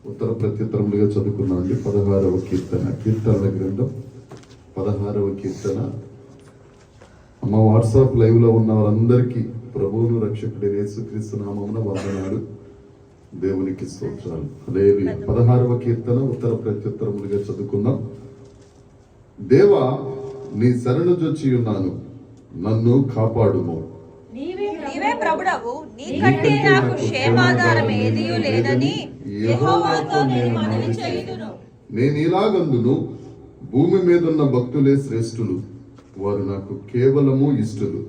ఉత్తర ప్రత్యుత్తరములుగా చదువుకున్నామండి. 16వ కీర్తన, కీర్తనల గ్రంథం 16వ కీర్తన. అమ్మ వాట్సాప్ లైవ్ లో ఉన్న వారందరికీ ప్రభువును రక్షకుడి యేసుక్రీస్తు నామమున వందనాలు, దేవునికి స్తోత్రాలు. హల్లెలూయా. 16వ కీర్తన ఉత్తర ప్రత్యుత్తరములుగా చదువుకున్నాం. దేవా, నీ శరణు జొచ్చి ఉన్నాను, నన్ను కాపాడుము. నీవే ప్రభుడవు, నీకంటే నాకు క్షేమాధారం ఏదియూ లేదని యెహోవాతో నేను మనవి చేయుదును. నేను ఇలాగందును, భూమి మీదున్న భక్తులే శ్రేష్ఠులు, వారు నాకు కేవలము ఇష్టలు.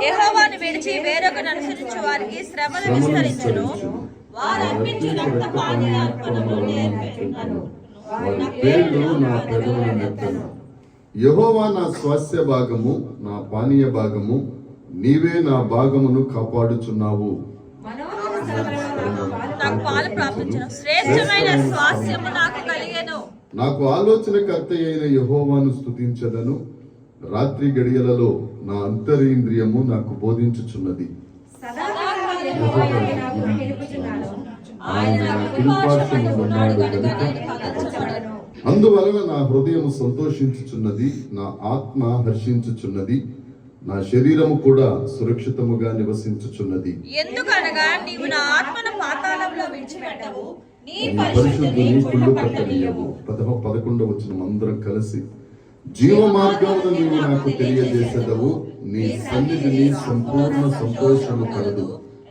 యెహోవాను విడిచి వేరొకరిని అనుసరించు వారికి శ్రమలు విస్తరించును. వారు అర్పించు రక్త పానీయార్పణములు నేర్చుకుంటాను. వారి పేర్లు నా పెదవుల నెత్తను. యెహోవా నా స్వాస్థ్య భాగము, నా పానీయ భాగము, నీవే నా భాగమును కాపాడుచున్నావు. నాకు ఆలోచనకర్త అయిన యెహోవాను స్తుతించదను. రాత్రి గడియలలో నా అంతరింద్రియము నాకు బోధించుచున్నది. అందువలన నా హృదయము సంతోషించుచున్నది, నా ఆత్మ హర్షించుచున్నది, నా శరీరము కూడా సురక్షితముగా నివసించుచున్నది. ఎందుకనగా నీవు నా ఆత్మను పాతాళంలో విడిచిపెట్టవు, నీ పరిశుద్ధుని కుళ్ళు పట్టనీయవు. 11వ వచనం అందరం కలిసి. జీవ మార్గమును నీవు నాకు తెలియజేసేదవు, నీ సన్నిధిని సంపూర్ణ సంతోషము కలదు,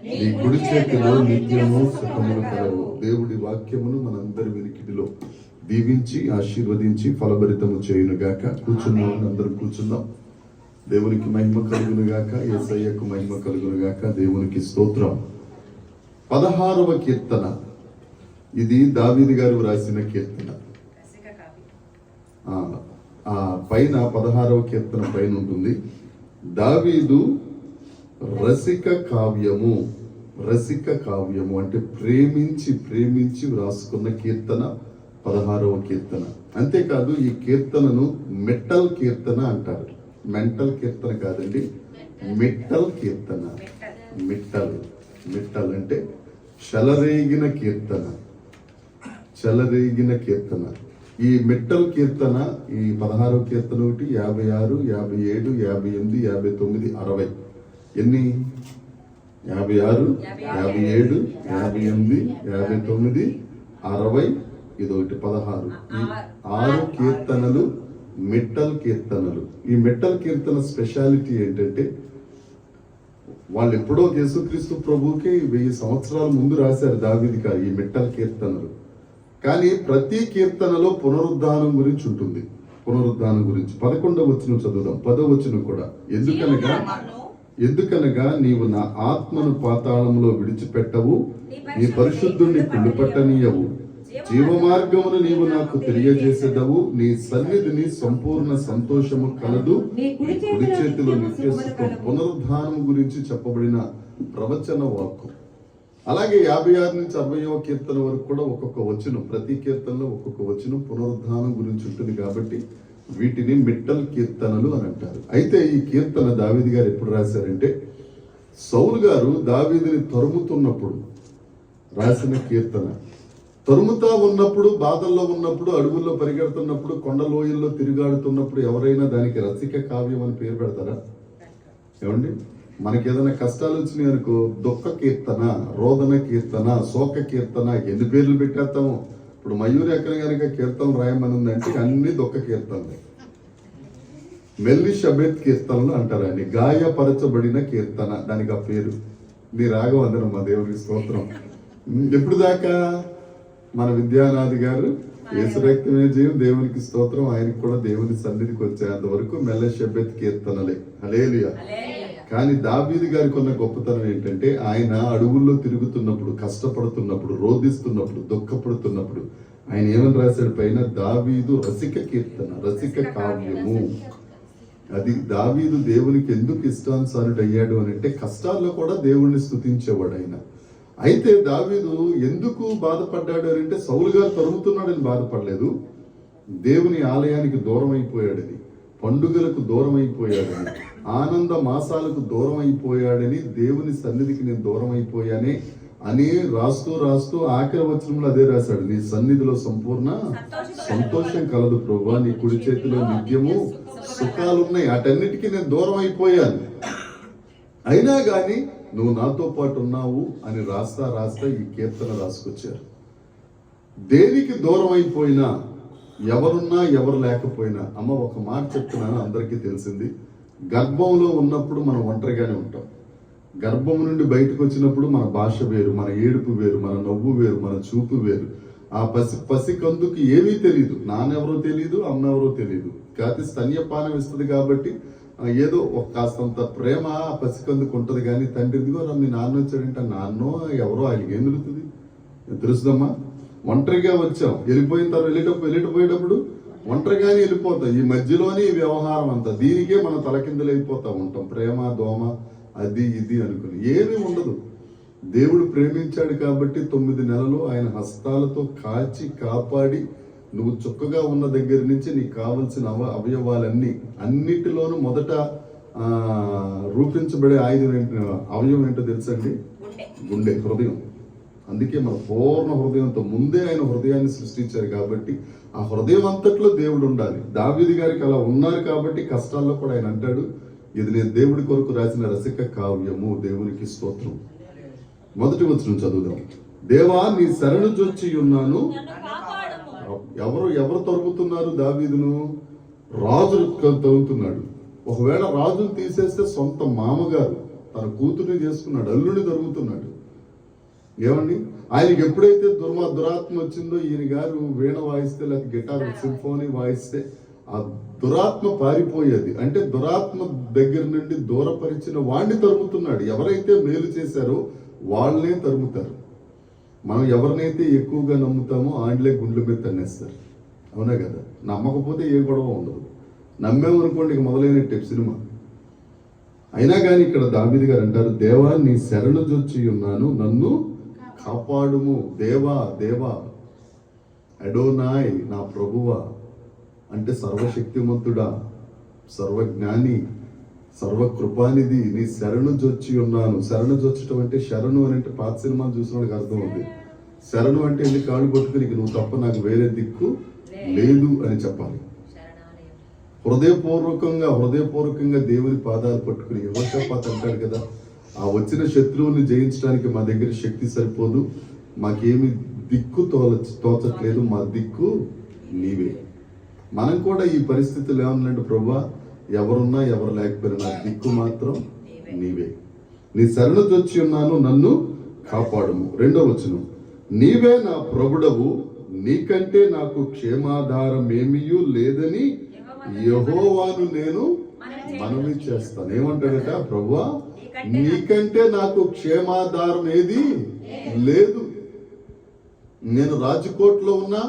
నీ కుడి చేతిలో నిత్యము సుఖములు కలవు. దేవుడి వాక్యమును మనందరి వినికిడిలో దీవించి ఆశీర్వదించి ఫలభరితము చేయునుగాక. కూర్చున్నాం, అందరం కూర్చున్నాం. దేవునికి మహిమ కలుగును గాక, యేసయ్యకు మహిమ కలుగును గాక. దేవునికి స్తోత్రం. 16వ కీర్తన, ఇది దావీదు గారు రాసిన కీర్తన. ఆ పైన 16వ కీర్తన పైన ఉంటుంది దావీదు రసిక కావ్యము. రసిక కావ్యము అంటే ప్రేమించి ప్రేమించి వ్రాసుకున్న కీర్తన 16వ కీర్తన. అంతేకాదు ఈ కీర్తనను మెట్టల్ కీర్తన అంటారు. మెంటల్ కీర్తన కాదండి, మిట్టల్ కీర్తన. మిట్టల్ అంటే చలరేగిన కీర్తన. చలరేగిన కీర్తన. ఈ మిట్టల్ కీర్తన, ఈ 16వ కీర్తన ఒకటి 56, 57, 58, 59, 60. ఎన్ని? 56, 57, 58, 59, 60. ఇదొకటి 16. ఈ 6 కీర్తనలు మిట్టల్ కీర్తనలు. ఈ మిట్టల్ కీర్తన స్పెషాలిటీ ఏంటంటే, వాళ్ళు ఎప్పుడో యేసుక్రీస్తు ప్రభువుకి 1000 సంవత్సరాల ముందు రాశారు దావీదు గారు ఈ మిట్టల్ కీర్తనలు. కానీ ప్రతి కీర్తనలో పునరుద్ధానం గురించి ఉంటుంది. పునరుద్ధానం గురించి 11వ వచనం చదువుదాం. 10వ వచనం కూడా. ఎందుకనగా నీవు నా ఆత్మను పాతాళంలో విడిచిపెట్టవు, నీ పరిశుద్ధుణ్ణి కుళ్ళుపట్టనీయవు. జీవ మార్గమును నీవు నాకు తెలియజేసేదవు, నీ సన్నిధిని సంపూర్ణ సంతోషము కలదు, నీ కుడి చేతిలో నిత్య సుఖం. పునరుద్ధానం గురించి చెప్పబడిన ప్రవచన వాక్కు. అలాగే 56 నుంచి 60వ కీర్తన వరకు కూడా ఒక్కొక్క వచనం, ప్రతి కీర్తనలో ఒక్కొక్క వచనం పునరుద్ధానం గురించి ఉంటుంది. కాబట్టి వీటిని మిట్టల్ కీర్తనలు అని అంటారు. అయితే ఈ కీర్తన దావీదు గారు ఎప్పుడు రాశారంటే, సౌలు గారు దావీదుని తరుముతున్నప్పుడు రాసిన కీర్తన. తరుముతా ఉన్నప్పుడు, బాధల్లో ఉన్నప్పుడు, అడవుల్లో పరిగెడుతున్నప్పుడు, కొండ లోయల్లో తిరుగాడుతున్నప్పుడు ఎవరైనా దానికి రసిక కావ్యం అని పేరు పెడతారా? ఏమండి, మనకి ఏదైనా కష్టాలు వచ్చినాయి అనుకో, దుఃఖ కీర్తన, రోదన కీర్తన, శోక కీర్తన, ఎన్ని పేర్లు పెట్టేస్తాము. ఇప్పుడు మయూరి ఎక్కడ కనుక కీర్తనలు రాయమని ఉందంటే అన్ని దుఃఖ కీర్తనలు. మెల్లి షబేత్ కీర్తనలు అంటారండి. గాయపరచబడిన కీర్తన, దానికి ఆ పేరు. నీ రాగం అందరం మా దేవుడికి స్తోత్రం. ఎప్పుడు దాకా? మన విద్యానాథి గారు యేసు రక్తమే జయం, దేవునికి స్తోత్రం, ఆయనకి కూడా దేవుని సన్నిధికి వచ్చేంత వరకు మెల్ల షబేత్ కీర్తనలే. హల్లెలూయా. కానీ దావీదు గారికి ఉన్న గొప్పతనం ఏంటంటే, ఆయన అడవుల్లో తిరుగుతున్నప్పుడు, కష్టపడుతున్నప్పుడు, రోధిస్తున్నప్పుడు, దుఃఖపడుతున్నప్పుడు ఆయన ఏమని రాశాడు పైన? దావీదు రసిక కీర్తన, రసిక కావ్యము. అది దావీదు దేవునికి ఎందుకు ఇష్టానుసారుడు అయ్యాడు అని అంటే, కష్టాల్లో కూడా దేవుణ్ణి స్తుతించేవాడు ఆయన. అయితే దావీదు ఎందుకు బాధపడ్డాడు అని అంటే, సౌలు గారు తరుముతున్నాడని బాధపడలేదు, దేవుని ఆలయానికి దూరం అయిపోయాడని, పండుగలకు దూరం అయిపోయాడని, ఆనంద మాసాలకు దూరం అయిపోయాడని, దేవుని సన్నిధికి నేను దూరం అయిపోయానే అని రాస్తూ రాస్తూ ఆఖరి వచనంలో అదే రాశాడు, నీ సన్నిధిలో సంపూర్ణ సంతోషం కలదు ప్రభువా, నీ కుడి చేతిలో నిత్యము సుఖాలు ఉన్నాయి, వాటన్నిటికీ నేను దూరం అయిపోయాను, అయినా గాని నువ్వు నాతో పాటు ఉన్నావు అని రాస్తా రాస్తా ఈ కీర్తన రాసుకొచ్చారు. దేనికి దూరం అయిపోయినా, ఎవరున్నా ఎవరు లేకపోయినా, అమ్మ ఒక మాట చెప్తున్నాను, అందరికీ తెలిసింది, గర్భంలో ఉన్నప్పుడు మనం ఒంటరిగానే ఉంటాం. గర్భం నుండి బయటకు వచ్చినప్పుడు మన భాష వేరు, మన ఏడుపు వేరు, మన నవ్వు వేరు, మన చూపు వేరు. ఆ పసికందుకు ఏమీ తెలియదు, నాన్నెవరో తెలియదు, అమ్మ ఎవరో తెలియదు. కాకపోతే స్తన్యపానం ఇస్తుంది కాబట్టి ఏదో ఒక కాస్తంత ప్రేమ ఆ పసికందుకు ఉంటుంది. కానీ తండ్రిదిగో మీ నాన్న వచ్చాడంటే, నాన్నో ఎవరో ఆయనకి ఏం తెలుస్తుంది, తెలుస్తుందమ్మా. ఒంటరిగా వచ్చాం, వెళ్ళిపోయిన తర్వాత వెళ్ళిపోయేటప్పుడు ఒంటరిగానే వెళ్ళిపోతాం. ఈ మధ్యలోనే ఈ వ్యవహారం అంతా, దీనికే మనం తలకిందులు అయిపోతా ఉంటాం. ప్రేమ దోమ అది ఇది అనుకుని ఏమీ ఉండదు. దేవుడు ప్రేమించాడు కాబట్టి 9 నెలలు ఆయన హస్తాలతో కాచి కాపాడి, నువ్వు చుక్కగా ఉన్న దగ్గర నుంచి నీకు కావలసిన అవయవాలన్నీ, అన్నిటిలోనూ మొదట రూపించబడే అవయవం ఏంటో తెలుసండి? గుండె, హృదయం. అందుకే మన పూర్ణ హృదయంతో ముందే ఆయన హృదయాన్ని సృష్టించారు కాబట్టి ఆ హృదయం అంతట్లో దేవుడు ఉండాలి. దావీదు గారికి అలా ఉన్నారు కాబట్టి కష్టాల్లో కూడా ఆయన అంటాడు, ఇది నేను దేవుడి కొరకు రాసిన రసిక కావ్యము, దేవునికి స్తోత్రం. మొదటి వచనం చదువుదాం. దేవా నీ శరణు జొచ్చి ఉన్నాను. ఎవరు తరుగుతున్నారు దావీదును? రాజు తరుగుతున్నాడు. ఒకవేళ రాజును తీసేస్తే సొంత మామగారు తన కూతుర్ని చేసుకున్నాడు, అల్లుని తరుగుతున్నాడు. ఏమండి, ఆయనకి ఎప్పుడైతే దురాత్మ వచ్చిందో, ఈయన గారు వీణ వాయిస్తే లేకపోతే గిటార్ సింఫోనీ వాయిస్తే ఆ దురాత్మ పారిపోయేది. అంటే దురాత్మ దగ్గర నుండి దూరపరిచిన వాడిని తరుముతున్నాడు. ఎవరైతే మేలు చేశారో వాళ్ళనే తరుముతారు. మనం ఎవరినైతే ఎక్కువగా నమ్ముతామో ఆండ్లే గుండెల మీద తన్నేస్తారు. అవునా కదా? నమ్మకపోతే ఏ గొడవ ఉండదు. నమ్మేమనుకోండి ఇక మొదలైనట్టే సినిమా. అయినా కానీ ఇక్కడ దావీదు గారు అంటారు, దేవా నీ శరణు జొచ్చి ఉన్నాను, నన్ను కాపాడుము. దేవా దేవా, అడోనాయ్ నా ప్రభువా అంటే సర్వశక్తిమంతుడా, సర్వజ్ఞాని, సర్వకృపానిధి, నీ శరణు జొచ్చి ఉన్నాను. శరణు జొచ్చటం అంటే, శరణు అని అంటే పాత సినిమాలు చూసిన వాళ్ళకి అర్థం ఉంది. శరణు అంటే వెళ్ళి కాళ్ళు పట్టుకుని నువ్వు తప్ప నాకు వేరే దిక్కు లేదు అని చెప్పాలి. హృదయపూర్వకంగా దేవుని పాదాలు పట్టుకుని యెహోషాపాతు అంటాడు కదా, ఆ వచ్చిన శత్రువుని జయించడానికి మా దగ్గర శక్తి సరిపోదు, మాకేమి దిక్కు తోచట్లేదు, మా దిక్కు నీవే. మనం కూడా ఈ పరిస్థితులు ఏమన్నాడు, ప్రభువా ఎవరున్నా ఎవరు లేకపోయినా నా దిక్కు మాత్రం నీవే. నీ శరణు జొచ్చి ఉన్నాను, నన్ను కాపాడుము. 2వ వచనం, నీవే నా ప్రభుడవు, నీకంటే నాకు క్షేమాధారం ఏమీయూ లేదని యెహోవాను నేను మనవి చేస్తాను. ఏమంటాడట, ప్రభువా నీకంటే నాకు క్షేమాధారం ఏది లేదు. నేను రాజకోట్లో ఉన్నా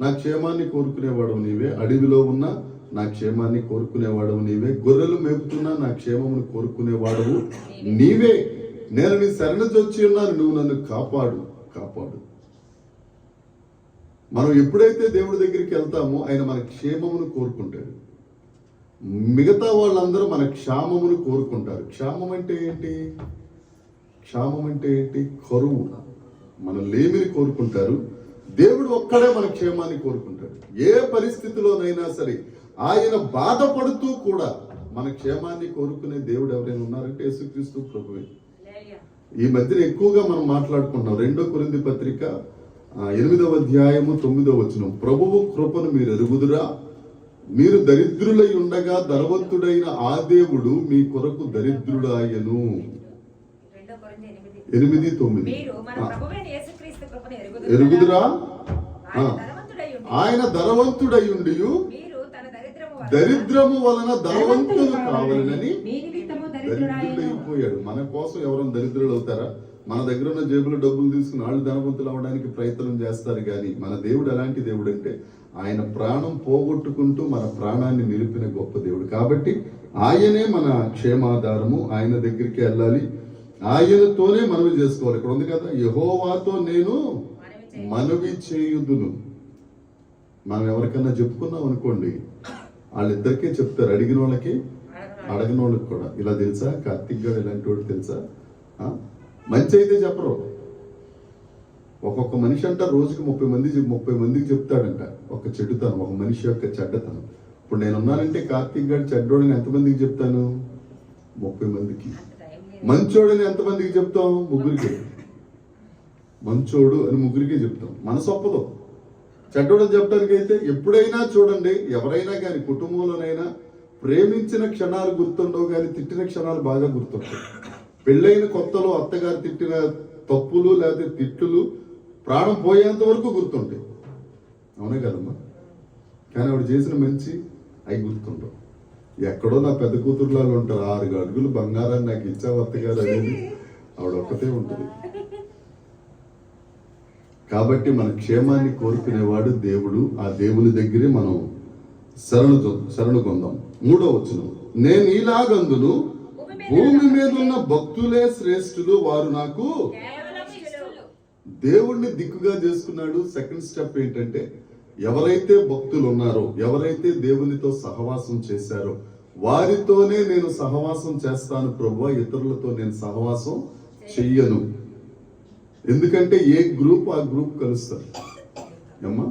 నా క్షేమాన్ని కోరుకునేవాడు నీవే, అడవిలో ఉన్నా నా క్షేమాన్ని కోరుకునేవాడవు నీవే, గొర్రెలు మేపుతున్నా నా క్షేమమును కోరుకునేవాడవు నీవే. నేను నీ శరణు జొచ్చి ఉన్నాను, నువ్వు నన్ను కాపాడు. మనం ఎప్పుడైతే దేవుడి దగ్గరికి వెళ్తామో ఆయన మన క్షేమమును కోరుకుంటాడు. మిగతా వాళ్ళందరూ మన క్షామమును కోరుకుంటారు. క్షామం అంటే ఏంటి? కరువు, మన లేమిని కోరుకుంటారు. దేవుడు ఒక్కడే మన క్షేమాన్ని కోరుకుంటాడు. ఏ పరిస్థితిలోనైనా సరే ఆయన బాధపడుతూ కూడా మన క్షేమాన్ని కోరుకునే దేవుడు ఎవరైనా ఉన్నారంటే యేసుక్రీస్తు ప్రభువే. ఈ మధ్యన ఎక్కువగా మనం మాట్లాడుకుంటున్నాం 2 కొరింథీ పత్రిక 8వ అధ్యాయము 9వ వచనం, ప్రభువు కృపను మీరు ఎరుగుదురా, మీరు దరిద్రులై ఉండగా ధనవంతుడైన ఆ దేవుడు మీ కొరకు దరిద్రుడాయను. 8:9 ఎరుగుదురా, ఆయన ధనవంతుడై ఉండి దరిద్రము వలన ధనవంతులు కావాలని దరిద్రుడైపోయాడు. మన కోసం ఎవరైనా దరిద్రులు అవుతారా? మన దగ్గర ఉన్న జేబులో డబ్బులు తీసుకుని వాళ్ళు ధనవంతులు అవడానికి ప్రయత్నం చేస్తారు. కానీ మన దేవుడు ఎలాంటి దేవుడు అంటే, ఆయన ప్రాణం పోగొట్టుకుంటూ మన ప్రాణాన్ని నిలిపిన గొప్ప దేవుడు. కాబట్టి ఆయనే మన క్షేమాధారము. ఆయన దగ్గరికి వెళ్ళాలి, ఆయనతోనే మనవి చేసుకోవాలి. ఇక్కడ ఉంది కదా, యెహోవాతో నేను మనవి చేయుదును. మనం ఎవరికన్నా చెప్పుకున్నాం అనుకోండి, వాళ్ళిద్దరికే చెప్తారు, అడిగిన వాళ్ళకి అడగిన వాళ్ళకి కూడా. ఇలా తెలుసా, కార్తిక్ గారు ఇలాంటి వాడు తెలుసా, మంచి అయితే చెప్పరు, ఒక్కొక్క మనిషి అంట రోజుకి 30 మందికి చెప్తాడంట ఒక చెడుతనం, ఒక మనిషి యొక్క చెడ్డతనం. ఇప్పుడు నేను ఉన్నానంటే కార్తీక్ గారు చెడ్డోడని ఎంతమందికి చెప్తాను? 30 మందికి. మంచోడని ఎంతమందికి చెప్తాం? 3కి. మంచోడు అని 3కి చెప్తాం. మనసు ఒప్పదు. చెడ్డోడని చెప్పడానికి అయితే ఎప్పుడైనా చూడండి, ఎవరైనా కానీ కుటుంబంలోనైనా ప్రేమించిన క్షణాలు గుర్తుండవు కానీ తిట్టిన క్షణాలు బాగా గుర్తుంటాయి. పెళ్ళైన కొత్తలో అత్తగారు తిట్టిన తప్పులు లేకపోతే తిట్టులు ప్రాణం పోయేంత వరకు గుర్తుంటాయి. అవునే కదమ్మా? కానీ ఆవిడ చేసిన మంచి అవి గుర్తుండవు. ఎక్కడో నా పెద్ద కూతురులాగా ఉంటారు. 6 అడుగులు బంగారాన్ని నాకు ఇచ్చావు అత్తగారు అనేది ఆవిడ ఒక్కతే ఉంటుంది. కాబట్టి మన క్షేమాన్ని కోరుకునేవాడు దేవుడు. ఆ దేవుని దగ్గరే మనం శరణు పొందాం. 3వ వచనం, నేను ఇలాగందును భూమి మీద ఉన్న భక్తులే శ్రేష్ఠులు, వారు నాకు దేవుణ్ణి దిక్కుగా చేసుకున్నాడు. సెకండ్ స్టెప్ ఏంటంటే ఎవరైతే భక్తులు ఉన్నారో, ఎవరైతే దేవునితో సహవాసం చేశారో వారితోనే నేను సహవాసం చేస్తాను ప్రభువా, ఇతరులతో నేను సహవాసం చెయ్యను. ఎందుకంటే ఏ గ్రూప్ ఆ గ్రూప్ కలుస్తారు. అమ్మా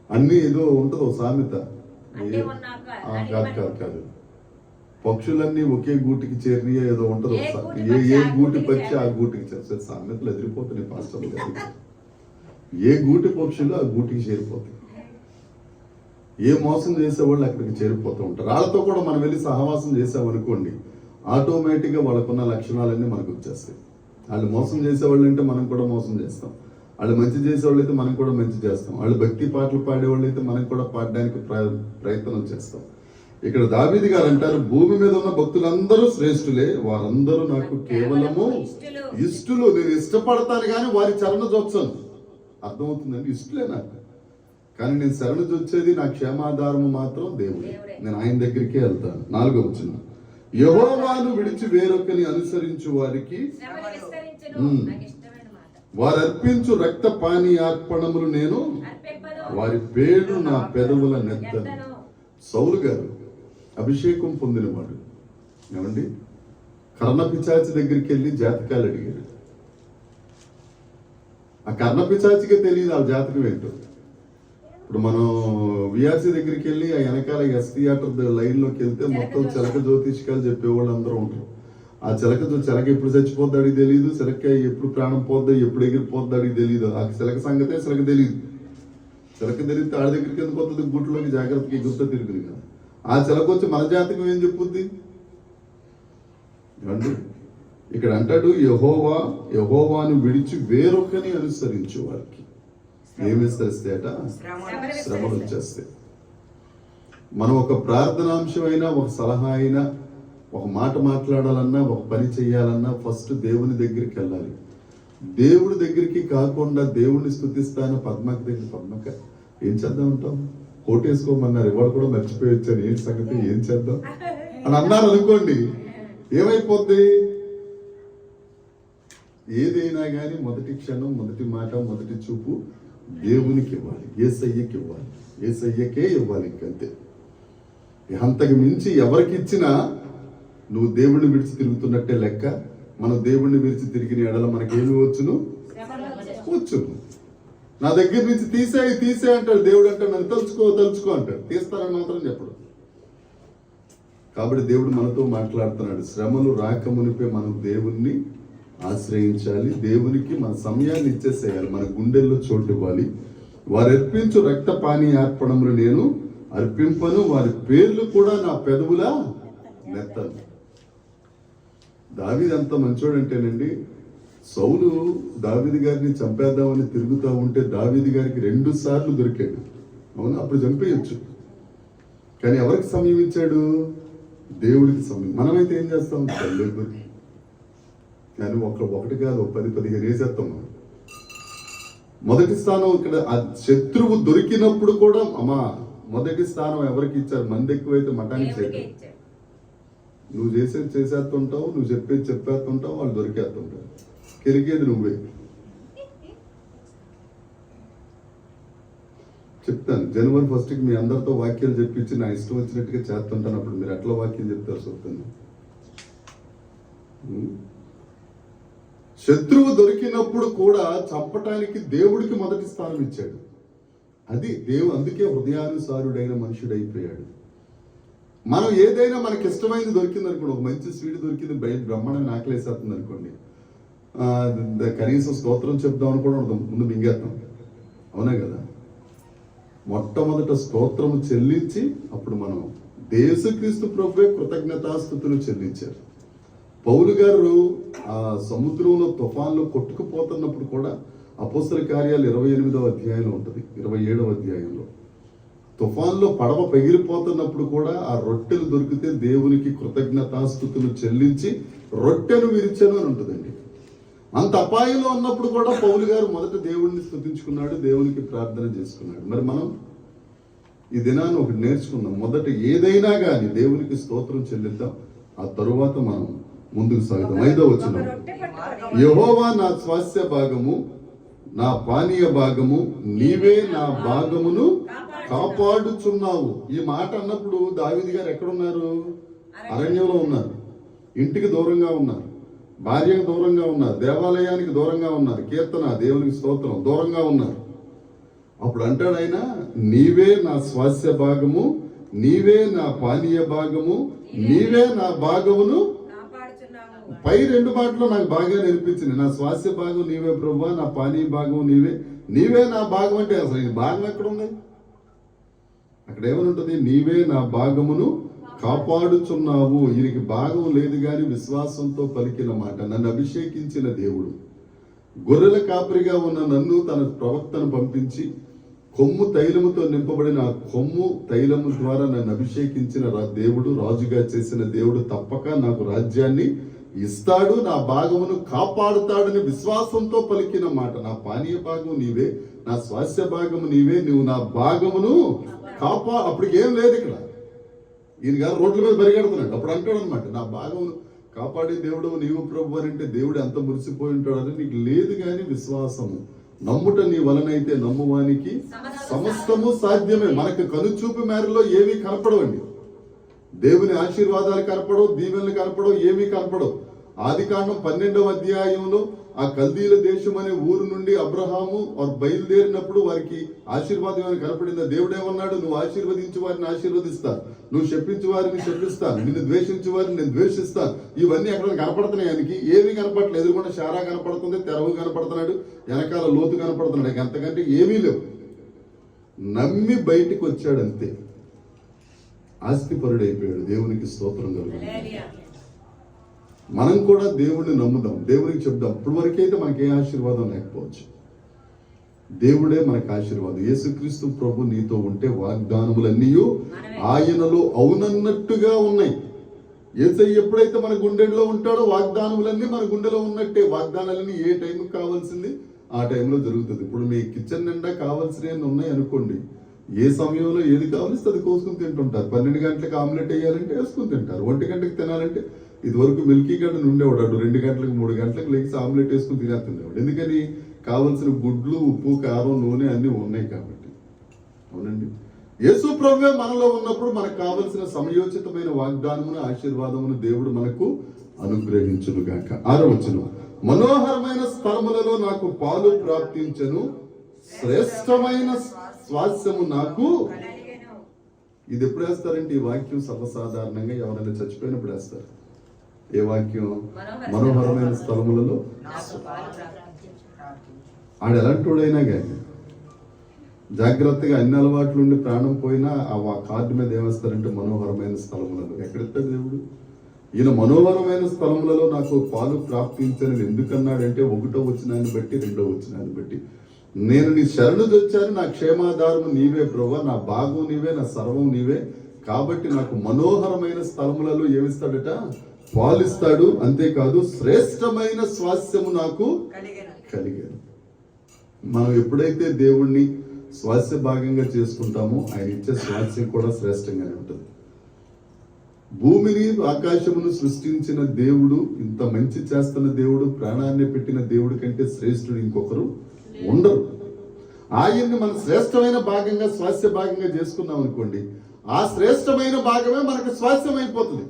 అన్ని ఏదో ఉంటుందో సామెత, కాదు పక్షులన్నీ ఒకే గూటికి చేరిన ఏదో ఉంటదో, ఏ గూటి పక్షి ఆ గూటికి చేస్తారు. సామెతలు ఎదిరిపోతున్నాయి పాస్టర్లు గారు. ఏ గూటి పక్షులు ఆ గూటికి చేరిపోతాయి. ఏ మోసం చేసేవాళ్ళు అక్కడికి చేరిపోతూ ఉంటారు. వాళ్ళతో కూడా మనం వెళ్ళి సహవాసం చేసామనుకోండి, ఆటోమేటిక్గా వాళ్ళకున్న లక్షణాలన్నీ మనకు వచ్చేస్తాయి. వాళ్ళు మోసం చేసేవాళ్ళు అంటే మనం కూడా మోసం చేస్తాం. వాళ్ళు మంచి చేసేవాళ్ళు అయితే మనం కూడా మంచి చేస్తాం. వాళ్ళు భక్తి పాటలు పాడేవాళ్ళు అయితే మనం కూడా పాడడానికి ప్రయత్నం చేస్తాం. ఇక్కడ దావీదు గారు అంటారు, భూమి మీద ఉన్న భక్తులందరూ శ్రేష్ఠులే, వారందరూ నాకు కేవలము ఇష్టలు. నేను ఇష్టపడతాను కానీ వారి చరణ జొచ్చను. అర్థమవుతుందండి? ఇష్టలే నాకు, కానీ నేను శరణు జొచ్చేది నా క్షేమాధారము మాత్రం దేవుడే. నేను ఆయన దగ్గరికే వెళ్తాను. 4వ వచనం, యెహోవాను విడిచి వేరొకని అనుసరించు వారికి వారు అర్పించు రక్త పానీయార్పణములు నేను వారి పేరు నా పెదవుల నెత్తను. సౌలు గారు అభిషేకం పొందినవాడు. ఏమండి, కర్ణపిశాచి దగ్గరికి వెళ్ళి జాతకాలు అడిగాడు. ఆ కర్ణపిశాచికే తెలియదు ఆ జాతకం ఏంటో. ఇప్పుడు మనం విఆర్సీ దగ్గరికి వెళ్ళి ఆ వెనకాల ఎస్ థియేటర్ లైన్లోకి వెళ్తే మొత్తం చిలక జ్యోతిష్కాలు చెప్పేవాళ్ళు అందరూ ఉంటారు. ఆ చిలక ఎప్పుడు చచ్చిపోద్దాడికి తెలియదు, చిలక ఎప్పుడు ప్రాణం పోద్దా, ఎప్పుడు ఎగిరిపోద్దాడికి తెలియదు. ఆ చిలక సంగతే చిలక తెలియదు. చిలక తెలిస్తే ఆడి దగ్గరికి ఎందుకు వస్తుంది? గుట్లోకి జాగ్రత్తగా ఎగురుతో తిరుగుతుంది కదా. ఆ చిలక వచ్చి మన జాతకం ఏం చెప్పుద్ది? ఏమండి, ఇక్కడ అంటాడు, యెహోవాను విడిచి వేరొకని అనుసరించు వారికి ఏమి విస్తరిస్తే అట శ్రమలు వచ్చేస్తాయి. మనం ఒక ప్రార్థనాంశమైనా, ఒక సలహా అయినా, ఒక మాట మాట్లాడాలన్నా, ఒక పని చేయాలన్నా ఫస్ట్ దేవుని దగ్గరికి వెళ్ళాలి. దేవుడి దగ్గరికి కాకుండా దేవుడిని స్తుతిస్తాను పద్మక ఏం చేద్దాం ఉంటాం? కోటేసుకోమన్నారు, ఇవాళ కూడా మర్చిపోయి వచ్చాను, ఏంటి సంగతి, ఏం చేద్దాం అని అన్నారు అనుకోండి, ఏమైపోద్ది? ఏదైనా కానీ మొదటి క్షణం, మొదటి మాట, మొదటి చూపు దేవునికి ఇవ్వాలి, యేసయ్యకి ఇవ్వాలి, యేసయ్యకే ఇవ్వాలి. ఇంకంతే. అంతకు మించి ఎవరికి ఇచ్చినా నువ్వు దేవుడిని విడిచి తిరుగుతున్నట్టే లెక్క. మనం దేవుడిని విడిచి తిరిగిన ఎడల మనకేమి వచ్చును? నా దగ్గర నుంచి తీసే అంటాడు దేవుడు. అంటాడు నన్ను తలుచుకో అంటాడు. తీస్తారని మాత్రం చెప్పడు. కాబట్టి దేవుడు మనతో మాట్లాడుతున్నాడు. శ్రమలు రాకమునిపే మనం దేవుణ్ణి ఆశ్రయించాలి. దేవునికి మన సమయాన్ని ఇచ్చేసేయాలి. మన గుండెల్లో చోటు ఇవ్వాలి. వారు అర్పించు రక్త పానీయార్పణములు నేను అర్పింపను, వారి పేర్లు కూడా నా పెదవుల నెత్తను. దావీదు ఎంత మంచోడంటేనండి, సౌలు దావీదు గారిని చంపేద్దామని తిరుగుతూ ఉంటే దావీదు గారికి 2 సార్లు దొరికాడు. అవును, అప్పుడు చంపేయచ్చు. కానీ ఎవరికి సమయం ఇచ్చాడు? దేవుడికి సమయం. మనమైతే ఏం చేస్తాం? తెలియదు. కానీ ఒకటి కాదు, 10-15 వేసేస్తాం మనం. మొదటి స్థానం ఇక్కడ ఆ శత్రువు దొరికినప్పుడు కూడా అమ్మా మొదటి స్థానం ఎవరికి ఇచ్చారు? మంది ఎక్కువైతే మఠానికి చేయాలి. నువ్వు చేసేది చేసేస్తుంటావు, నువ్వు చెప్పేది చెప్పేస్తుంటావు, వాళ్ళు దొరికేస్తుంటారు. కెలిగేది నువ్వే. చెప్తాను, జనవరి 1కి మీ అందరితో వాక్యాలు చెప్పించి నా ఇష్టం వచ్చినట్టుగా చేస్తుంటాను. అప్పుడు మీరు ఎట్లా వాక్యం చెప్తారు? చెప్తాను. శత్రువు దొరికినప్పుడు కూడా చంపటానికి దేవుడికి మొదటి స్థానం ఇచ్చాడు. అది అందుకే హృదయానుసారుడైన మనుషుడైపోయాడు. మనం ఏదైనా మనకి ఇష్టమైనది దొరికింది అనుకోండి, ఒక మంచి స్వీట్ దొరికింది, బయట బ్రహ్మాండంగా ఆకలేసేస్తుంది అనుకోండి, కనీసం స్తోత్రం చెప్దాం అనుకోవడం ముందు మింగేస్తాం. అవునా కదా? మొట్టమొదట స్తోత్రము చెల్లించి అప్పుడు మనం యేసుక్రీస్తు ప్రభువే కృతజ్ఞతాస్తుతులు చెల్లించారు. పౌలు గారు ఆ సముద్రంలో తుఫాన్లో కొట్టుకుపోతున్నప్పుడు కూడా అపోస్తల కార్యాలు 28వ అధ్యాయంలో ఉంటుంది, 27వ అధ్యాయంలో తుఫాన్లో పడవ పగిలిపోతున్నప్పుడు కూడా ఆ రొట్టెలు దొరికితే దేవునికి కృతజ్ఞతాస్తుతులు చెల్లించి రొట్టెను విరిచను అని ఉంటుందండి. అంత అపాయంలో ఉన్నప్పుడు కూడా పౌలు గారు మొదట దేవుడిని స్తుతించుకున్నాడు, దేవునికి ప్రార్థన చేసుకున్నాడు. మరి మనం ఈ దినాన్ని ఒకటి నేర్చుకుందాం. మొదట ఏదైనా కానీ దేవునికి స్తోత్రం చెల్లిద్దాం, ఆ తరువాత మనం ముందుకు సాగుదాం. 5వ వచనం, యెహోవా నా స్వాస్థ్య భాగము, నా పానీయ భాగము, నీవే నా భాగమును కాపాడుచున్నావు. ఈ మాట అన్నప్పుడు దావీదు గారు ఎక్కడున్నారు? అరణ్యంలో ఉన్నారు, ఇంటికి దూరంగా ఉన్నారు, భార్యకు దూరంగా ఉన్నారు, దేవాలయానికి దూరంగా ఉన్నారు, కీర్తన దేవునికి స్తోత్రం దూరంగా ఉన్నారు. అప్పుడు అంటాడు ఆయన, నీవే నా స్వాస్థ్య భాగము, నీవే నా పానీయ భాగము, నీవే నా భాగమును. పై 2 మాటలు నాకు బాగా నేర్పించింది. నా స్వాస్థ్య భాగం నీవే ప్రభువా, నా పానీయ భాగం నీవే, నీవే నా భాగం అంటే అసలు ఈ భాగం ఎక్కడ ఉంది? అక్కడ ఏమని ఉంటుంది? నీవే నా భాగమును కాపాడుచున్నావు. ఈయనకి భాగం లేదు గాని విశ్వాసంతో పలికిన మాట. నన్ను అభిషేకించిన దేవుడు, గొర్రెల కాపరిగా ఉన్న నన్ను తన ప్రవక్తను పంపించి కొమ్ము తైలముతో నింపబడిన ఆ కొమ్ము తైలము ద్వారా నన్ను అభిషేకించిన దేవుడు, రాజుగా చేసిన దేవుడు తప్పక నాకు రాజ్యాన్ని ఇస్తాడు, నా భాగమును కాపాడుతాడని విశ్వాసంతో పలికిన మాట. నా పానీయ భాగం నీవే, నా స్వాస్థ్య భాగము నీవే, నువ్వు నా భాగమును అప్పటికి ఏం లేదు ఇక్కడ. ఈయన గారు రోడ్ల మీద పరిగెడుతున్నాడు. అప్పుడు అంటాడు అనమాట, నా భాగమును కాపాడే దేవుడు నీవు ప్రభు అని. అంటే దేవుడు ఎంత మురిసిపోయి ఉంటాడని నీకు లేదు గాని విశ్వాసము, నమ్ముట నీ వలనైతే నమ్మువానికి సమస్తము సాధ్యమే. మనకు కనుచూపు మేరలో ఏమీ కనపడవండి. దేవుని ఆశీర్వాదాలు కనపడవు, దీవెనలు కనపడవు, ఏమీ కనపడవు. ఆదికాండం 12వ అధ్యాయంలో ఆ కల్దీల దేశం అనే ఊరు నుండి అబ్రహాము వారు బయలుదేరినప్పుడు వారికి ఆశీర్వాదం ఏమైనా కనపడిందా? దేవుడు ఏమన్నాడు? నువ్వు ఆశీర్వదించు వారిని ఆశీర్వదిస్తాను, నువ్వు శపించు వారిని శపిస్తాను, నిన్ను ద్వేషించు వారిని నేను ద్వేషిస్తాను. ఇవన్నీ ఎక్కడ కనపడుతున్నాయి? ఆయనకి ఏమీ కనపడలేదు. ఎదురుకుండా శారా కనపడుతుంది, తెరవు కనపడుతున్నాడు, వెనకాల లోతు కనపడుతున్నాడు, అంతకంటే ఏమీ లేవు. నమ్మి బయటికి వచ్చాడు అంతే, ఆస్తిపరుడైపోయాడు. దేవునికి స్తోత్రం కలుగుతుంది. మనం కూడా దేవుడిని నమ్ముదాం, దేవునికి చెప్దాం. ఇప్పుడు వరకైతే మనకి ఏ ఆశీర్వాదం లేకపోవచ్చు, దేవుడే మనకు ఆశీర్వాదం. యేసుక్రీస్తు ప్రభు నీతో ఉంటే వాగ్దానములన్నీ ఆయనలో అవునన్నట్టుగా ఉన్నాయి. యేసయ్య ఎప్పుడైతే మన గుండెల్లో ఉంటాడో వాగ్దానములన్నీ మన గుండెలో ఉన్నట్టే. వాగ్దానాలన్నీ ఏ టైంకి కావాల్సింది ఆ టైంలో జరుగుతుంది. ఇప్పుడు మీ కిచెన్ నిండా కావాల్సినవి ఉన్నాయి అనుకోండి, ఏ సమయంలో ఏది కావాల్సి అది కోసుకుని తింటుంటారు. 12 గంటలకు ఆమ్లెట్ వేయాలంటే వేసుకుని తింటారు, 1 గంటకి తినాలంటే. ఇదివరకు మిల్కీ గడ్డ ఉండేవాడు, 2 గంటలకు 3 గంటలకు లేచి ఆమ్లెట్ వేసుకుని తినేస్తుండేవాడు. ఎందుకని? కావలసిన గుడ్లు, ఉప్పు, కారం, నూనె అన్ని ఉన్నాయి కాబట్టి. అవునండి, యేసు ప్రభువే మనలో ఉన్నప్పుడు మనకు కావలసిన సమయోచితమైన వాగ్దానమును, ఆశీర్వాదమును దేవుడు మనకు అనుగ్రహించును గాక. 6వ వచనం, మనోహరమైన స్థలములలో నాకు పాలు ప్రాప్తించను, శ్రేష్టమైన స్వాస్థ్యము నాకు. ఇది ఎప్పుడు వేస్తారంటే ఈ వాక్యం సర్వసాధారణంగా ఎవరైనా చచ్చిపోయినప్పుడు వేస్తారు. ఏ వాక్యం? మనోహరమైన స్థలములలో. ఆడు ఎలాంటివాడైనా కానీ జాగ్రత్తగా అన్ని అలవాట్లు ఉండి ప్రాణం పోయినా ఆ కార్డు మీద ఏమేస్తారంటే మనోహరమైన స్థలములలో. ఎక్కడెత్తాడు దేవుడు? ఈయన మనోహరమైన స్థలములలో నాకు పాలు ప్రాప్తించని ఎందుకన్నాడంటే 1వ వచనాన్ని బట్టి, 2వ వచనాన్ని బట్టి, నేను నీ శరణు వచ్చాను, నా క్షేమాధారము నీవే ప్రభువా, నా భాగం నీవే, నా సర్వం నీవే, కాబట్టి నాకు మనోహరమైన స్థలములలో ఏమిస్తాడట? పాలిస్తాడు. అంతేకాదు శ్రేష్టమైన స్వాస్థ్యము నాకు కలిగాను. మనం ఎప్పుడైతే దేవుణ్ణి స్వాస్థ్య భాగంగా చేసుకుంటామో ఆయన ఇచ్చే స్వాస్థ్యం కూడా శ్రేష్టంగానే ఉంటుంది. భూమిని ఆకాశమును సృష్టించిన దేవుడు, ఇంత మంచి చేస్తున్న దేవుడు, ప్రాణాన్ని పెట్టిన దేవుడి కంటే శ్రేష్ఠుడు ఇంకొకరు ఉండరు. ఆయన్ని మనం శ్రేష్టమైన భాగంగా, స్వాస్థ్య భాగంగా చేసుకున్నాం అనుకోండి, ఆ శ్రేష్టమైన భాగమే మనకు స్వాస్థ్యం అయిపోతుంది.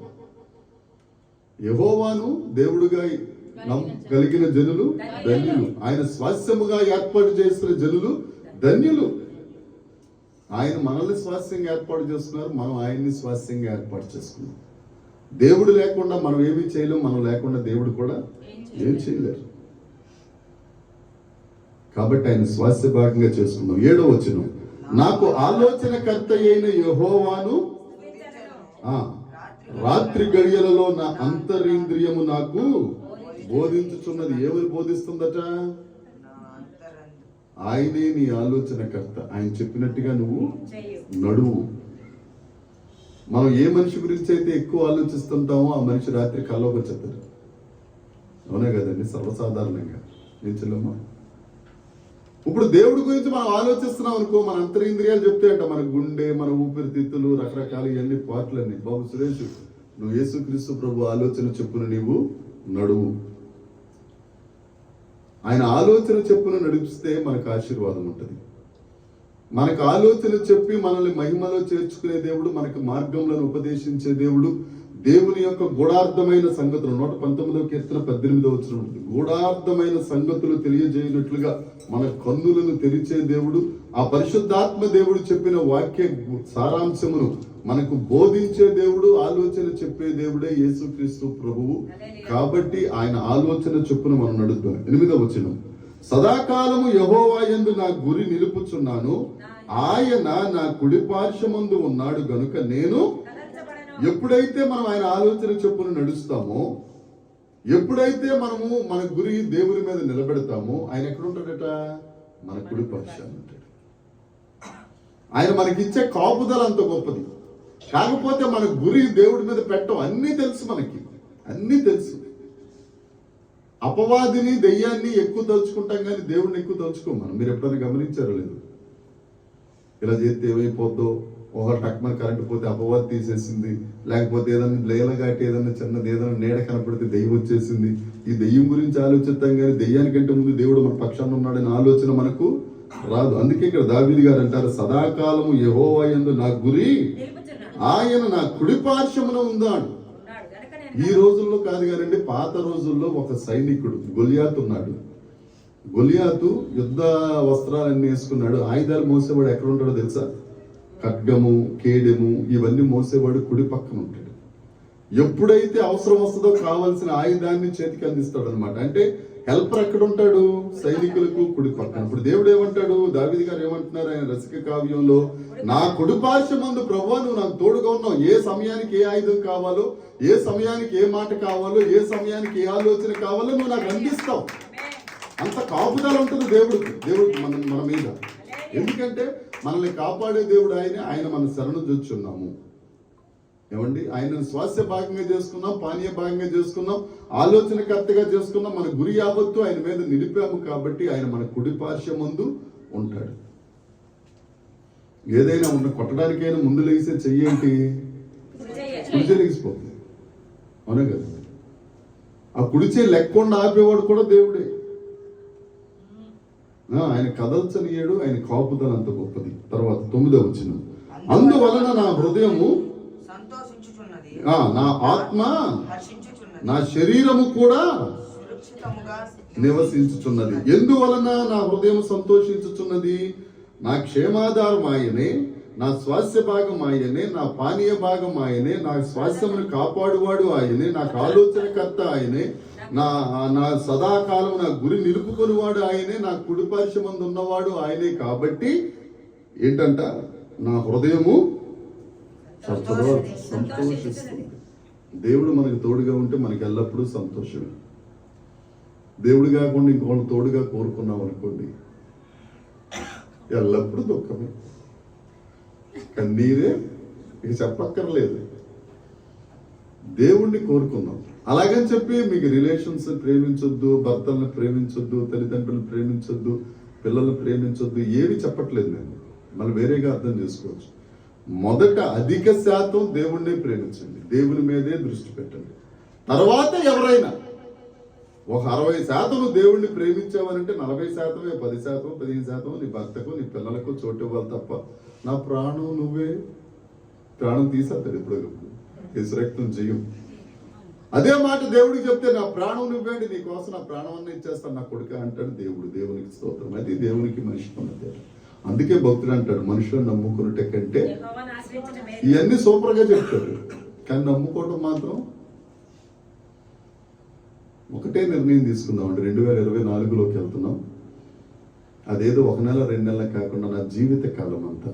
యెహోవాను దేవుడుగా కలిగిన జనులు ధన్యులు. ఆయన స్వాస్యముగా ఏర్పాటు చేసిన జనులు ధన్యులు. ఆయన మనల్ని స్వాస్యంగా ఏర్పాటు చేస్తున్నారు, మనం ఆయన్ని స్వాస్యంగా ఏర్పాటు చేసుకున్నాం. దేవుడు లేకుండా మనం ఏమీ చేయలేం, మనం లేకుండా దేవుడు కూడా ఏం చేయలేరు. కాబట్టి ఆయన స్వాస్య భాగంగా చేసుకున్నాం. 7వ వచనం, నాకు ఆలోచనకర్త అయిన యెహోవాను రాత్రి గడియలలో నా అంతరింద్రియము నాకు బోధించుచున్నది. ఏమని బోధిస్తుందట? ఆయనే నీ ఆలోచనకర్త. ఆయన చెప్పినట్టుగా నువ్వు నడువు. మనం ఏ మనిషి గురించి అయితే ఎక్కువ ఆలోచిస్తుంటామో ఆ మనిషి రాత్రి కల్లోకి వచ్చేస్తారు. అవునే కదండి, సర్వసాధారణంగా. ఏం చెల్లమ్మా? ఇప్పుడు దేవుడి గురించి మనం ఆలోచిస్తున్నాం అనుకో, మన అంతరింద్రియాలు చెప్తే అంట, మన గుండె, మన ఊపిరితిత్తులు, రకరకాల ఇవన్నీ పాటలన్నీ, బాబు సురేష్ నువ్వు యేసుక్రీస్తు ప్రభు ఆలోచన చెప్పున నీవు నడువు. ఆయన ఆలోచన చెప్పున నడిపిస్తే మనకు ఆశీర్వాదం ఉంటుంది. మనకు ఆలోచన చెప్పి మనల్ని మహిమలో చేర్చుకునే దేవుడు, మనకు మార్గంలో ఉపదేశించే దేవుడు, దేవుని యొక్క గూఢార్థమైన సంగతులు 119వ కీర్తన 18వ వచనం ఉంటుంది. గూఢార్థమైన సంగతులు తెలియజేయనట్లుగా మన కన్నులను తెరిచే దేవుడు, ఆ పరిశుద్ధాత్మ దేవుడు చెప్పిన వాక్య సారాంశమును మనకు బోధించే దేవుడు, ఆలోచన చెప్పే దేవుడే యేసుక్రీస్తు ప్రభువు. కాబట్టి ఆయన ఆలోచన చొప్పున మనం నడుద్దాం. 8వ వచనం, సదాకాలము యెహోవా యందు నా గురి నిలుపుచున్నాను, ఆయన నా కుడి పార్శ్వమందు ఉన్నాడు గనుక నేను. ఎప్పుడైతే మనం ఆయన ఆలోచన చొప్పున నడుస్తామో, ఎప్పుడైతే మనము మన గురి దేవుని మీద నిలబెడతామో, ఆయన ఎక్కడుంటాడట? మన కుడి పార్శ్వాన ఉంటాడు. ఆయన మనకిచ్చే కాపుదల అంత గొప్పది. కాకపోతే మన గురి దేవుడి మీద పెట్టం. అన్నీ తెలుసు, మనకి అన్నీ తెలుసు. అపవాదిని, దెయ్యాన్ని ఎక్కువ తలుచుకుంటాం కానీ దేవుడిని ఎక్కువ తలుచుకోం మనం. మీరు ఎప్పుడైనా గమనించారో లేదు? ఇలా చేస్తే ఏమైపోద్దో, ఒక టక్మని కరెంట్ పోతే అపవాది తీసేసింది, లేకపోతే ఏదైనా లేలగాటి ఏదైనా చిన్నది ఏదైనా నీడ కనపడితే దెయ్యం వచ్చేసింది. ఈ దెయ్యం గురించి ఆలోచిస్తాం కానీ దెయ్యానికంటే ముందు దేవుడు మన పక్షాన ఉన్నాడనే ఆలోచన మనకు రాదు. అందుకే ఇక్కడ దావీదు గారు అంటారు, సదాకాలము యెహోవా యందు నా గురి, ఆయన నా కుడి పార్శ్వమున ఉన్నాడు. ఈ రోజుల్లో కాదు గారండి, పాత రోజుల్లో ఒక సైనికుడు గొలియాతు ఉన్నాడు. గొలియాతు యుద్ధ వస్త్రాలన్నీ వేసుకున్నాడు. ఆయుధాలు మోసేవాడు ఎక్కడ ఉంటాడో తెలుసా? ఖడ్గము, కేడెము ఇవన్నీ మోసేవాడు కుడి పక్కన ఉంటాడు. ఎప్పుడైతే అవసరం వస్తుందో కావాల్సిన ఆయుధాన్ని చేతికి అందిస్తాడు అనమాట. అంటే హెల్పర్ ఎక్కడ ఉంటాడు? సైనికులకు కుడి పక్కన. ఇప్పుడు దేవుడు ఏమంటాడు? దావీదు గారు ఏమంటున్నారు ఆయన రసిక కావ్యంలో, నా కుడి పార్శ్వమందు ప్రభువా నువ్వు నాకు తోడుగా ఉన్నావు. ఏ సమయానికి ఏ ఆయుధం కావాలో, ఏ సమయానికి ఏ మాట కావాలో, ఏ సమయానికి ఏ ఆలోచన కావాలో నువ్వు నాకు అందిస్తావు. అంత కాపుదల ఉంటుంది దేవుడు మన మీద. ఎందుకంటే మనల్ని కాపాడే దేవుడు ఆయన మన శరణు జొచ్చున్నాము. ఏమండి, ఆయనను స్వాస్థ్య భాగంగా చేసుకున్నాం, పానీయ భాగంగా చేసుకున్నాం, ఆలోచనకర్తగా చేసుకున్నాం. మన గురి యావత్తు ఆయన మీద నిలిపాము కాబట్టి ఆయన మన కుడి పార్శ్వమందు ఉంటాడు. ఏదైనా ఉన్న కొట్టడానికైనా ముందు లేసే చెయ్యేంటి? కుడిచే లేచిపోతుంది. అవునే కదా? ఆ కుడిచే లెక్కుండా ఆపేవాడు కూడా దేవుడే. ఆయన కదల్చనియడు, ఆయన కాపుదల అంత గొప్పది. తర్వాత 9వ వచనం, అందువలన నా హృదయము నా ఆత్మ నా శరీరము కూడా నివసించుచున్నది. ఎందువలన నా హృదయం సంతోషించుచున్నది? నా క్షేమాధారం ఆయనే, నా స్వాస్థ్య భాగం ఆయనే, నా పానీయ భాగం ఆయనే, నా స్వాస్థ్యమును కాపాడువాడు ఆయనే, నాకు ఆలోచనకర్త ఆయనే, నా సదాకాలం నా గురి నిలుపుకొనివాడు ఆయనే, నా కుడి పార్శ్వమందు ఉన్నవాడు ఆయనే. కాబట్టి ఏంటంట? నా హృదయము సంతోషిస్తుంది. దేవుడు మనకు తోడుగా ఉంటే మనకి ఎల్లప్పుడూ సంతోషమే. దేవుడు కాకుండా ఇంకోళ్ళు తోడుగా కోరుకున్నాం అనుకోండి, ఎల్లప్పుడూ దుఃఖమే, కన్నీరే, ఇక చెప్పక్కర్లేదు. దేవుణ్ణి కోరుకుందాం. అలాగని చెప్పి మీకు రిలేషన్స్ ప్రేమించొద్దు, భర్తలను ప్రేమించొద్దు, తల్లిదండ్రులను ప్రేమించొద్దు, పిల్లలను ప్రేమించొద్దు, ఏవి చెప్పట్లేదు నేను. మనం వేరేగా అర్థం చేసుకోవచ్చు. మొదట అధిక శాతం దేవుణ్ణి ప్రేమించండి, దేవుని మీదే దృష్టి పెట్టండి. తర్వాత ఎవరైనా ఒక 60% నువ్వు దేవుణ్ణి ప్రేమించావనంటే 40%, 10%, 15% నీ భర్తకు, నీ పిల్లలకు చోటు ఇవ్వాలి తప్ప, నా ప్రాణం నువ్వే, ప్రాణం తీసేస్తాడు ఎప్పుడో యేసు రక్తం జయం. అదే మాట దేవుడికి చెప్తే నా ప్రాణం నువ్వేంటి, నీ కోసం నా ప్రాణం అన్న ఇచ్చేస్తాను నా కొడుక అంటాడు దేవుడు. దేవునికి స్తోత్రం. అది దేవునికి మనిషికి ఉన్నది. అందుకే భక్తుడు అంటాడు మనుషులను నమ్ముకున్నట్టే కంటే యెహోవాను ఆశ్రయించడం మేలు. ఇవన్నీ సూపర్ గా చెప్తాడు. కానీ నమ్ముకోవడం మాత్రం ఒకటే నిర్ణయం తీసుకుందామండి. 2024లోకి వెళ్తున్నాం. అదేదో 1 నెల 2 నెలలు కాకుండా నా జీవిత కాలం అంతా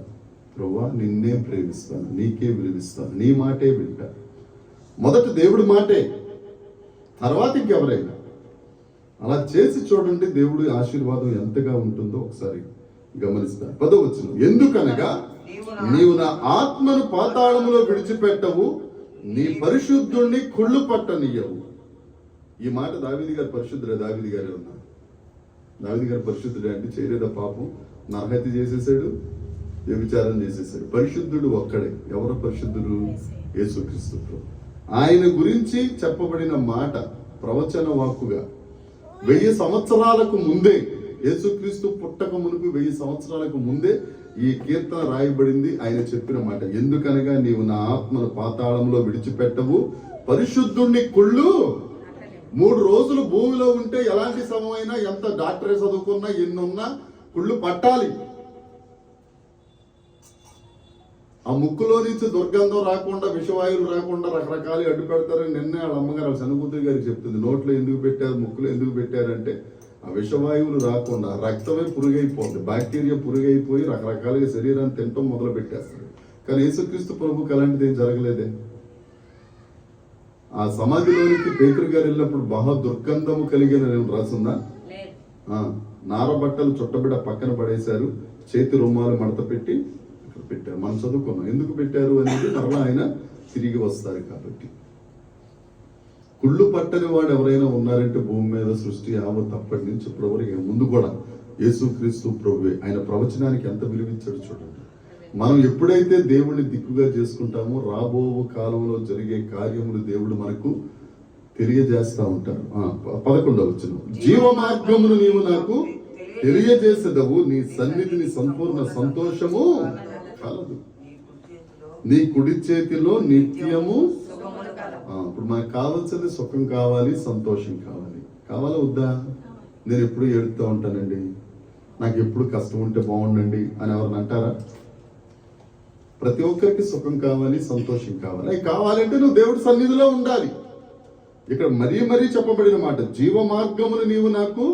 ప్రభువా నిన్నే ప్రేమిస్తాను, నీకే విలువిస్తాను, నీ మాటే వింటా. మొదట దేవుడి మాటే, తర్వాత ఇంకెవరైనా. అలా చేసి చూడండి దేవుడి ఆశీర్వాదం ఎంతగా ఉంటుందో ఒకసారి గమనిస్తాను. 10వ వచనం, ఎందుకనగా నీవు నా ఆత్మను పాతాళములో విడిచిపెట్టవు, నీ పరిశుద్ధుణ్ణి కుళ్ళు పట్టనియ్యవు. ఈ మాట దావీదు గారు పరిశుద్ధుడే. దావీదు గారే ఉన్నారు. దావీదు గారు పరిశుద్ధుడే అంటే చేయలేదా పాపం? నరహత్య చేసేసాడు, వ్యభిచారం చేసేసాడు. పరిశుద్ధుడు ఒక్కడే. ఎవరు పరిశుద్ధుడు? యేసుక్రీస్తు ప్రభు. ఆయన గురించి చెప్పబడిన మాట ప్రవచన వాక్కుగా 1000 సంవత్సరాలకు ముందే, యేసుక్రీస్తు పుట్టక మునుపు 1000 సంవత్సరాలకు ముందే ఈ కీర్తన రాయబడింది. ఆయన చెప్పిన మాట, ఎందుకనగా నీవు నా ఆత్మను పాతాళంలో విడిచిపెట్టవు, పరిశుద్ధుణ్ణి కుళ్ళు. 3 రోజులు భూమిలో ఉంటే ఎలాంటి సమయమైనా, ఎంత డాక్టరే చదువుకున్నా ఎన్నున్నా కుళ్ళు పట్టాలి. ఆ ముక్కులో నుంచి దుర్గంధం రాకుండా, విషవాయువులు రాకుండా రకరకాలు అడ్డు పెడతారని నిన్నే వాళ్ళ అమ్మగారు శనుకూతురి గారికి చెప్తుంది. నోట్లో ఎందుకు పెట్టారు, ముక్కులో ఎందుకు పెట్టారంటే ఆ విషవాయువులు రాకుండా రక్తమే పురుగైపోతుంది, బ్యాక్టీరియా పురుగైపోయి రకరకాలుగా శరీరాన్ని తినటం మొదలు పెట్టేస్తారు. కానీ యేసుక్రీస్తు ప్రభుకి అలాంటిది ఏం జరగలేదే. ఆ సమాధిలోనికి పేతురు గారు వెళ్ళినప్పుడు బహు దుర్గంధము కలిగిన రాసుందా? నార బట్టలు చుట్టబిడ పక్కన పడేశారు, చేతి రుమాలు మడత పెట్టి అక్కడ పెట్టారు. మనం చదువుకున్నాం ఎందుకు పెట్టారు అనేది. మరలా ఆయన తిరిగి వస్తారు కాబట్టి. కుళ్ళు పట్టని వాడు ఎవరైనా ఉన్నారంటే భూమి మీద సృష్టి యావత్ అప్పటి నుంచి ఇప్పటివరకు ముందు కూడా యేసుక్రీస్తు ప్రభువే. ఆయన ప్రవచనానికి ఎంత విలువించాడు చూడండి. మనం ఎప్పుడైతే దేవుణ్ణి దిక్కుగా చేసుకుంటామో రాబో కాలంలో జరిగే కార్యములు దేవుడు మనకు తెలియజేస్తా ఉంటాడు. 11వ వచనం, జీవ మార్గమును నీవు నాకు తెలియజేసేదవు, నీ సన్నిధిని సంపూర్ణ సంతోషము కలదు, నీ కుడి చేతిలో నిత్యము. ఇప్పుడు మనకు కావాల్సింది సుఖం కావాలి, సంతోషం కావాలి. కావాలా వద్దా? నేను ఎప్పుడు ఏడుతూ ఉంటానండి, నాకు ఎప్పుడు కష్టం ఉంటే బాగుండండి అని ఎవరిని అంటారా? ప్రతి ఒక్కరికి సుఖం కావాలి, సంతోషం కావాలి. అవి కావాలంటే నువ్వు దేవుడి సన్నిధిలో ఉండాలి. ఇక్కడ మరీ చెప్పబడిన మాట, జీవ మార్గమును నీవు నాకు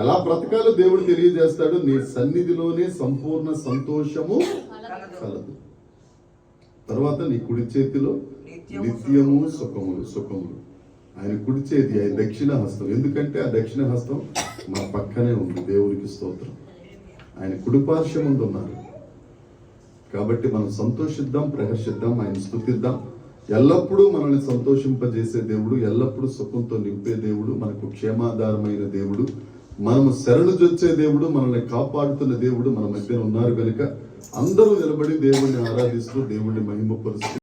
ఎలా బ్రతకాలో దేవుడు తెలియజేస్తాడు. నీ సన్నిధిలోనే సంపూర్ణ సంతోషము కలదు. తర్వాత నీ కుడి చేతిలో నిత్యము సుఖములు. ఆయన కుడి చేతి, ఆయన దక్షిణ హస్తం. ఎందుకంటే ఆ దక్షిణ హస్తం మన పక్కనే ఉంది. దేవుడికి స్తోత్రం. ఆయన కుడిపార్శ్వం ముందు ఉన్నారు కాబట్టి మనం సంతోషిద్దాం, ప్రహర్షిద్దాం, ఆయన స్తుతిద్దాం. ఎల్లప్పుడూ మనల్ని సంతోషింపజేసే దేవుడు, ఎల్లప్పుడూ సుఖంతో నింపే దేవుడు, మనకు క్షేమాధారమైన దేవుడు, మనము శరణుజొచ్చే దేవుడు, మనల్ని కాపాడుతున్న దేవుడు మన మధ్యన ఉన్నారు కనుక అందరూ నిలబడి దేవుణ్ణి ఆరాధిస్తూ దేవుణ్ణి మహిమపరుస్తూ